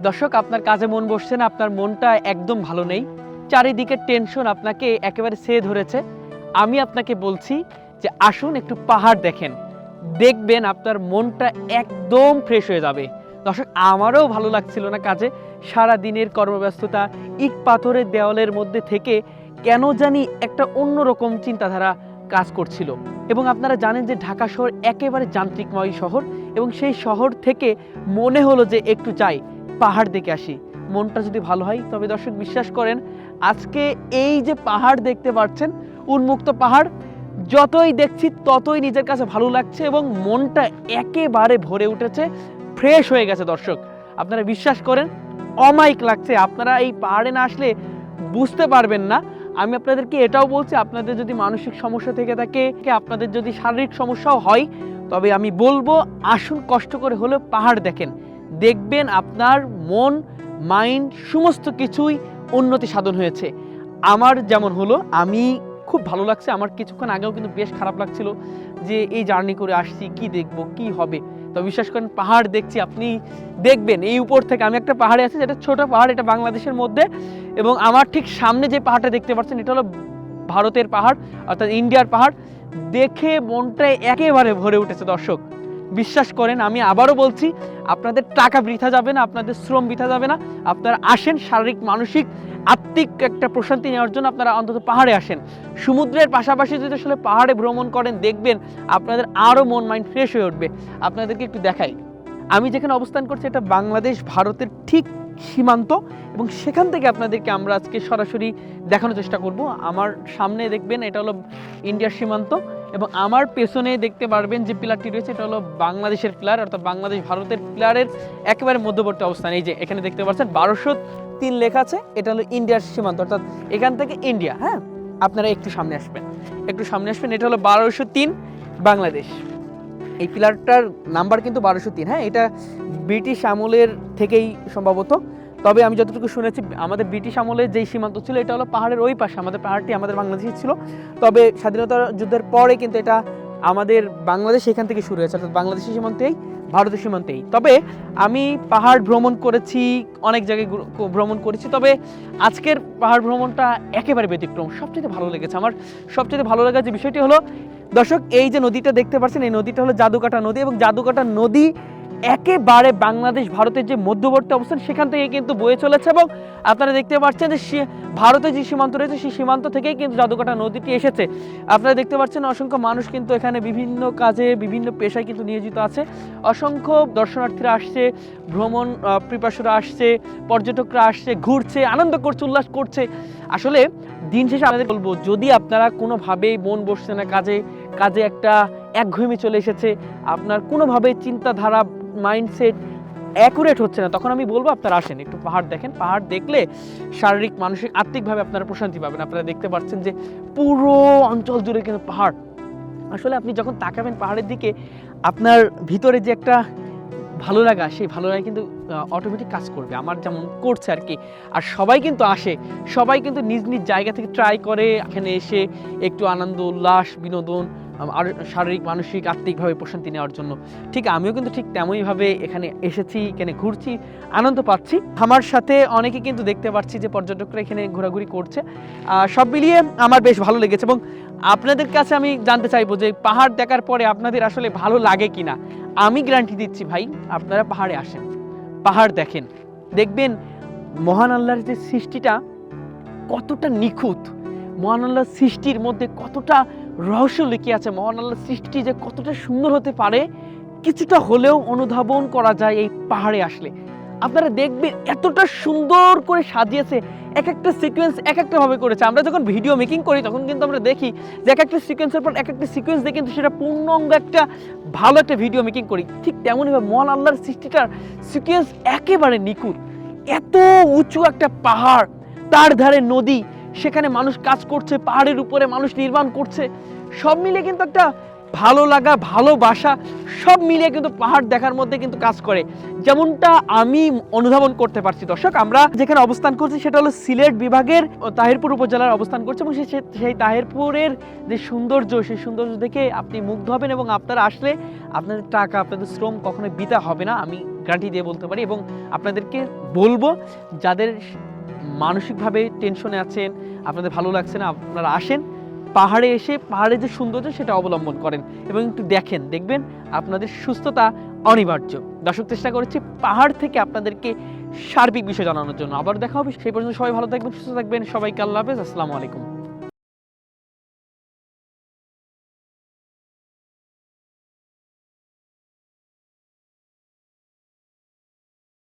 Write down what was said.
দর্শক, আপনার কাজে মন বসছে না, আপনার মনটা একদম ভালো নেই, চারিদিকে টেনশন আপনাকে একেবারে ছেয়ে ধরেছে, আমি আপনাকে বলছি যে আসুন একটু পাহাড় দেখেন, দেখবেন আপনার মনটা একদম ফ্রেশ হয়ে যাবে। দর্শক, আমারও ভালো লাগছিল না কাজে, সারা দিনের কর্মব্যস্ততা, ইট পাথরের দেওয়ালের মধ্যে থেকে কেন জানি একটা অন্যরকম চিন্তাধারা কাজ করছিল। এবং আপনারা জানেন যে ঢাকা শহর একেবারে যান্ত্রিকময় শহর, এবং সেই শহর থেকে মনে হলো যে একটু যাই, পাহাড় দেখে আসি, মনটা যদি ভালো হয়। তবে দর্শক, বিশ্বাস করেন, আজকে এই যে পাহাড় দেখতে পাচ্ছেন, উন্মুক্ত পাহাড়, যতই দেখছি ততই নিজের কাছে ভালো লাগছে এবং মনটা একেবারে ভরে উঠেছে, ফ্রেশ হয়ে গেছে। দর্শক, আপনারা বিশ্বাস করেন, অমায়িক লাগছে। আপনারা এই পাহাড়ে না আসলে বুঝতে পারবেন না। আমি আপনাদেরকে এটাও বলছি, আপনাদের যদি মানসিক সমস্যা থেকে থাকে, আপনাদের যদি শারীরিক সমস্যাও হয়, তবে আমি বলবো আসুন, কষ্ট করে হলেও পাহাড় দেখেন, দেখবেন আপনার মন, মাইন্ড সমস্ত কিছুই উন্নতি সাধন হয়েছে। আমার যেমন হলো, আমি খুব ভালো লাগছে। আমার কিছুক্ষণ আগেও কিন্তু বেশ খারাপ লাগছিল যে এই জার্নি করে আসছি, কি দেখবো, কি হবে। তো বিশ্বাস করেন, পাহাড় দেখছি, আপনি দেখবেন এই উপর থেকে। আমি একটা পাহাড়ে আছি, যেটা ছোট পাহাড়, এটা বাংলাদেশের মধ্যে, এবং আমার ঠিক সামনে যে পাহাড়টা দেখতে পাচ্ছেন, এটা হলো ভারতের পাহাড়, অর্থাৎ ইন্ডিয়ার পাহাড়। দেখে মনটা একেবারে ভরে উঠেছে। দর্শক, বিশ্বাস করেন, আমি আবারও বলছি, আপনাদের টাকা বৃথা যাবে না, আপনাদের শ্রম বৃথা যাবে না। আপনারা আসেন শারীরিক, মানসিক, আত্মিক একটা প্রশান্তি নেওয়ার জন্য, আপনারা অন্তত পাহাড়ে আসেন। সমুদ্রের পাশাপাশি যদি আসলে পাহাড়ে ভ্রমণ করেন, দেখবেন আপনাদের আরও মন, মাইন্ড ফ্রেশ হয়ে উঠবে। আপনাদেরকে একটু দেখাই, আমি যেখানে অবস্থান করছি, এটা বাংলাদেশ ভারতের ঠিক সীমান্ত, এবং সেখান থেকে আপনাদেরকে আমরা আজকে সরাসরি দেখানোর চেষ্টা করব। আমার সামনে দেখবেন, এটা হলো ইন্ডিয়ার সীমান্ত, এবং আমার পেছনে দেখতে পারবেন যে পিলারটি রয়েছে, এটা হলো বাংলাদেশের পিলার, অর্থাৎ বাংলাদেশ ভারতের পিলারের একেবারে মধ্যবর্তী অবস্থান। এই যে এখানে দেখতে পাচ্ছেন 1203 লেখা আছে, এটা হলো ইন্ডিয়ার সীমান্ত, অর্থাৎ এখান থেকে ইন্ডিয়া। হ্যাঁ, আপনারা একটু সামনে আসবেন, একটু সামনে আসবেন। এটা হলো 1203 বাংলাদেশ। এই পিলারটার নাম্বার কিন্তু 1203। হ্যাঁ, এটা ব্রিটিশ আমলের থেকেই সম্ভবত, তবে আমি যতটুকু শুনেছি, আমাদের ব্রিটিশ আমলের যেই সীমান্ত ছিল, এটা হলো পাহাড়ের ওই পাশে, আমাদের পাহাড়টি আমাদের বাংলাদেশে ছিল। তবে স্বাধীনতা যুদ্ধের পরে কিন্তু এটা আমাদের বাংলাদেশ এখান থেকে শুরু হয়েছে, অর্থাৎ বাংলাদেশের সীমান্তেই, ভারতের সীমান্তেই। তবে আমি পাহাড় ভ্রমণ করেছি, অনেক জায়গায় ভ্রমণ করেছি, তবে আজকের পাহাড় ভ্রমণটা একেবারে ব্যতিক্রম। সবচেয়ে ভালো লেগেছে আমার, সবচেয়ে ভালো লাগা যে বিষয়টি হলো, দর্শক, এই যে নদীটা দেখতে পাচ্ছেন, এই নদীটা হলো জাদুকাটা নদী, এবং জাদুকাটা নদী একেবারে বাংলাদেশ ভারতের যে মধ্যবর্তী অবস্থান, সেখান থেকে কিন্তু বয়ে চলেছে। এবং আপনারা দেখতে পাচ্ছেন যে ভারতের যে সীমান্ত রয়েছে, সেই সীমান্ত থেকেই কিন্তু জাদুকাটা নদীটি এসেছে। আপনারা দেখতে পাচ্ছেন অসংখ্য মানুষ কিন্তু এখানে বিভিন্ন কাজে, বিভিন্ন পেশায় কিন্তু নিয়োজিত আছে। অসংখ্য দর্শনার্থীরা আসছে, ভ্রমণ পিপাসুরা আসছে, পর্যটকরা আসছে, ঘুরছে, আনন্দ করছে, উল্লাস করছে। আসলে দিন শেষে আপনাদের বলবো, যদি আপনারা কোনোভাবেই মন বসছে না কাজে, কাজে একটা একঘেয়েমি চলে এসেছে, আপনার কোনোভাবেই চিন্তাধারা, মাইন্ডসেট অ্যাকুরেট হচ্ছে না, তখন আমি বলবো আপনারা আসেন, একটু পাহাড় দেখেন। পাহাড় দেখলে শারীরিক, মানসিক, আত্মিকভাবে আপনারা প্রশান্তি পাবেন। আপনারা দেখতে পাচ্ছেন যে পুরো অঞ্চল জুড়ে কিন্তু পাহাড়। আসলে আপনি যখন তাকাবেন পাহাড়ের দিকে, আপনার ভিতরে যে একটা ভালো লাগা, সেই ভালো লাগা কিন্তু অটোমেটিক কাজ করবে, আমার যেমন করছে আর কি। আর সবাই কিন্তু আসে, সবাই কিন্তু নিজ নিজ জায়গা থেকে ট্রাই করে এখানে এসে একটু আনন্দ, উল্লাস, বিনোদন, আর শারীরিক, মানসিক, আত্মিকভাবে প্রশান্তি নেওয়ার জন্য। ঠিক আমিও কিন্তু ঠিক তেমনইভাবে এখানে এসেছি, এখানে ঘুরছি, আনন্দ পাচ্ছি। আমার সাথে অনেকে কিন্তু দেখতে পাচ্ছি যে পর্যটকরা এখানে ঘোরাঘুরি করছে। সব মিলিয়ে আমার বেশ ভালো লেগেছে, এবং আপনাদের কাছে আমি জানতে চাইবো যে পাহাড় দেখার পরে আপনাদের আসলে ভালো লাগে কিনা। আমি গ্যারান্টি দিচ্ছি ভাই, আপনারা পাহাড়ে আসেন, পাহাড় দেখেন, দেখবেন মহান আল্লাহর যে সৃষ্টিটা কতটা নিখুঁত, মহান আল্লাহর সৃষ্টির মধ্যে কতটা রহস্য লুকিয়ে আছে, মহান আল্লাহর সৃষ্টি যে কতটা সুন্দর হতে পারে, কিছুটা হলেও অনুধাবন করা যায় এই পাহাড়ে আসলে। আপনারা দেখবেন এতটা সুন্দর করে সাজিয়েছে, এক একটা সিকোয়েন্স এক একটা ভাবে করেছে। আমরা যখন ভিডিও মেকিং করি, তখন কিন্তু আমরা দেখি যে এক একটা সিকোয়েন্সের পর এক একটা সিকোয়েন্স দিয়ে কিন্তু সেটা পূর্ণাঙ্গ একটা ভালো একটা ভিডিও মেকিং করি। ঠিক তেমনইভাবে মহান আল্লাহর সৃষ্টিটার সিকোয়েন্স একেবারে নিখুঁত। এত উঁচু একটা পাহাড়, তার ধারে নদী, সেখানে মানুষ কাজ করছে, পাহাড়ের উপরে মানুষ নির্মাণ করছে, সব মিলে কিন্তু একটা ভালো লাগা, ভালোবাসা সব মিলিয়ে কিন্তু পাহাড় দেখার মধ্যে কিন্তু কাজ করে, যেমনটা আমি অনুধাবন করতে পারছি। দর্শক, আমরা যেখানে অবস্থান করছি সেটা হলো সিলেট বিভাগের তাহিরপুর উপজেলার অবস্থান করছে, এবং সেই তাহিরপুরের যে সৌন্দর্য, সেই সৌন্দর্য দেখে আপনি মুগ্ধ হবেন, এবং আপনারা আসলে আপনাদের টাকা, আপনাদের শ্রম কখনোই বৃথা হবে না, আমি গ্যারান্টি দিয়ে বলতে পারি। এবং আপনাদেরকে বলবো, যাদের মানসিকভাবে টেনশনে আছেন, আপনাদের ভালো লাগছে না, আপনারা আসেন পাহাড়ে, এসে পাহাড়ের যে সৌন্দর্য সেটা অবলম্বন করেন এবং একটু দেখবেন আপনাদের সুস্থতা অনিবার্য। দর্শক, চেষ্টা করেছি পাহাড় থেকে আপনাদেরকে সার্বিক বিষয় জানানোর জন্য। আবার দেখা হবে, সেই পর্যন্ত সবাই ভালো থাকবেন, সুস্থ থাকবেন। সবাইকে আল্লাহ হাফেজ, আসসালামু আলাইকুম।